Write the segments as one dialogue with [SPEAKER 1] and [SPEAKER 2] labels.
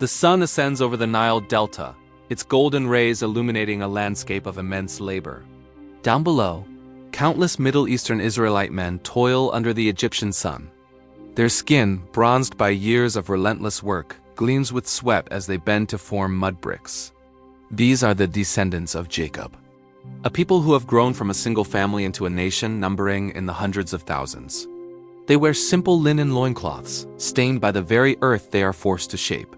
[SPEAKER 1] The sun ascends over the Nile Delta, its golden rays illuminating a landscape of immense labor. Down below, countless Middle Eastern Israelite men toil under the Egyptian sun. Their skin, bronzed by years of relentless work, gleams with sweat as they bend to form mud bricks. These are the descendants of Jacob, a people who have grown from a single family into a nation numbering in the hundreds of thousands. They wear simple linen loincloths, stained by the very earth they are forced to shape.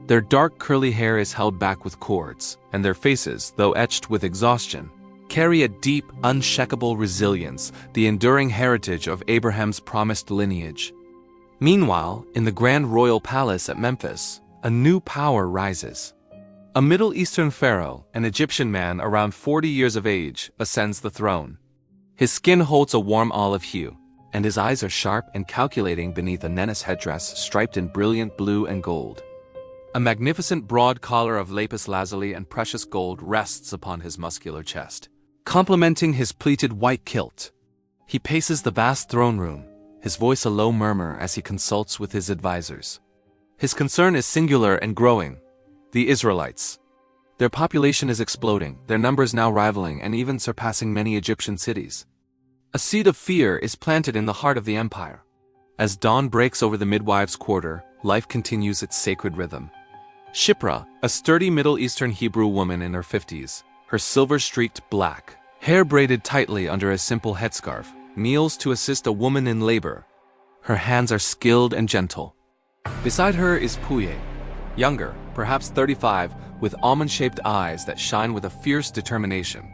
[SPEAKER 1] Their dark curly hair is held back with cords, and their faces, though etched with exhaustion, carry a deep, unshakable resilience, the enduring heritage of Abraham's promised lineage. Meanwhile, in the grand royal palace at Memphis, a new power rises. A Middle Eastern pharaoh, an Egyptian man around 40 years of age, ascends the throne. His skin holds a warm olive hue, and his eyes are sharp and calculating beneath a Nenis headdress striped in brilliant blue and gold. A magnificent broad collar of lapis lazuli and precious gold rests upon his muscular chest, complementing his pleated white kilt. He paces the vast throne room, his voice a low murmur as he consults with his advisors. His concern is singular and growing: the Israelites. Their population is exploding, their numbers now rivaling and even surpassing many Egyptian cities. A seed of fear is planted in the heart of the empire. As dawn breaks over the midwives' quarter, life continues its sacred rhythm. Shipra, a sturdy Middle Eastern Hebrew woman in her 50s, her silver-streaked black hair braided tightly under a simple headscarf, kneels to assist a woman in labor. Her hands are skilled and gentle. Beside her is Puah, younger, perhaps 35, with almond-shaped eyes that shine with a fierce determination.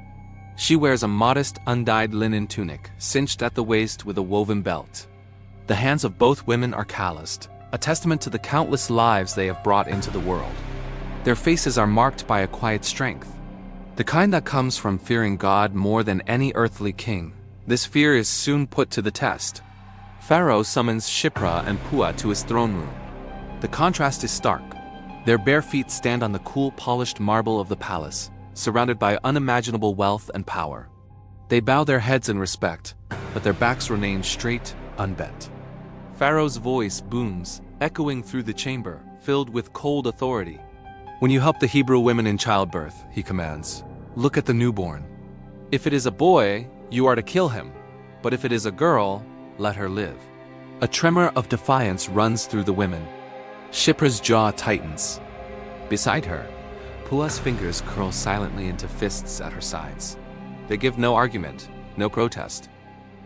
[SPEAKER 1] She wears a modest, undyed linen tunic, cinched at the waist with a woven belt. The hands of both women are calloused, a testament to the countless lives they have brought into the world. Their faces are marked by a quiet strength, the kind that comes from fearing God more than any earthly king. This fear is soon put to the test. Pharaoh summons Shipra and Puah to his throne room. The contrast is stark. Their bare feet stand on the cool, polished marble of the palace, surrounded by unimaginable wealth and power. They bow their heads in respect, but their backs remain straight, unbent. Pharaoh's voice booms, echoing through the chamber, filled with cold authority. "When you help the Hebrew women in childbirth," he commands, "look at the newborn. If it is a boy, you are to kill him, but if it is a girl, let her live." A tremor of defiance runs through the women. Shipra's jaw tightens. Beside her, Puah's fingers curl silently into fists at her sides. They give no argument, no protest.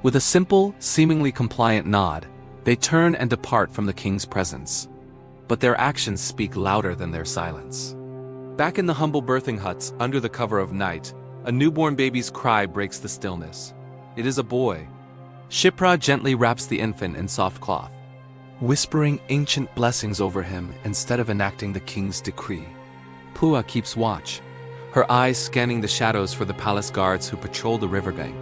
[SPEAKER 1] With a simple, seemingly compliant nod, they turn and depart from the king's presence. But their actions speak louder than their silence. Back in the humble birthing huts, under the cover of night, a newborn baby's cry breaks the stillness. It is a boy. Shipra gently wraps the infant in soft cloth, whispering ancient blessings over him instead of enacting the king's decree. Puah keeps watch, her eyes scanning the shadows for the palace guards who patrol the riverbank.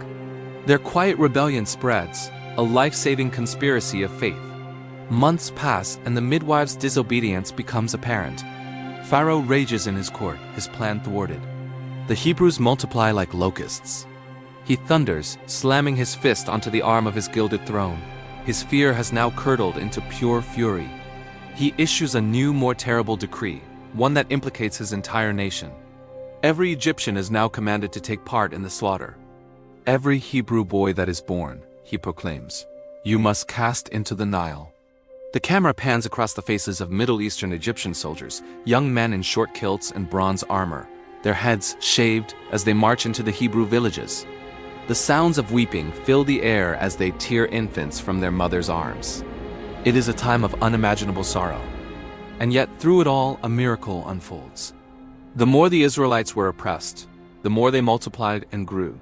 [SPEAKER 1] Their quiet rebellion spreads, a life-saving conspiracy of faith. Months pass and the midwife's disobedience becomes apparent. Pharaoh rages in his court, his plan thwarted. The Hebrews multiply like locusts. He thunders, slamming his fist onto the arm of his gilded throne. His fear has now curdled into pure fury. He issues a new, more terrible decree, one that implicates his entire nation. Every Egyptian is now commanded to take part in the slaughter. "Every Hebrew boy that is born," he proclaims, "you must cast into the Nile." The camera pans across the faces of Middle Eastern Egyptian soldiers, young men in short kilts and bronze armor, their heads shaved as they march into the Hebrew villages. The sounds of weeping fill the air as they tear infants from their mothers' arms. It is a time of unimaginable sorrow. And yet, through it all, a miracle unfolds. The more the Israelites were oppressed, the more they multiplied and grew.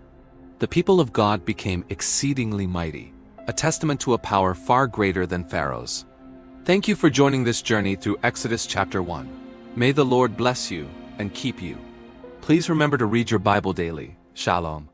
[SPEAKER 1] The people of God became exceedingly mighty, a testament to a power far greater than Pharaoh's. Thank you for joining this journey through Exodus chapter 1. May the Lord bless you and keep you. Please remember to read your Bible daily. Shalom.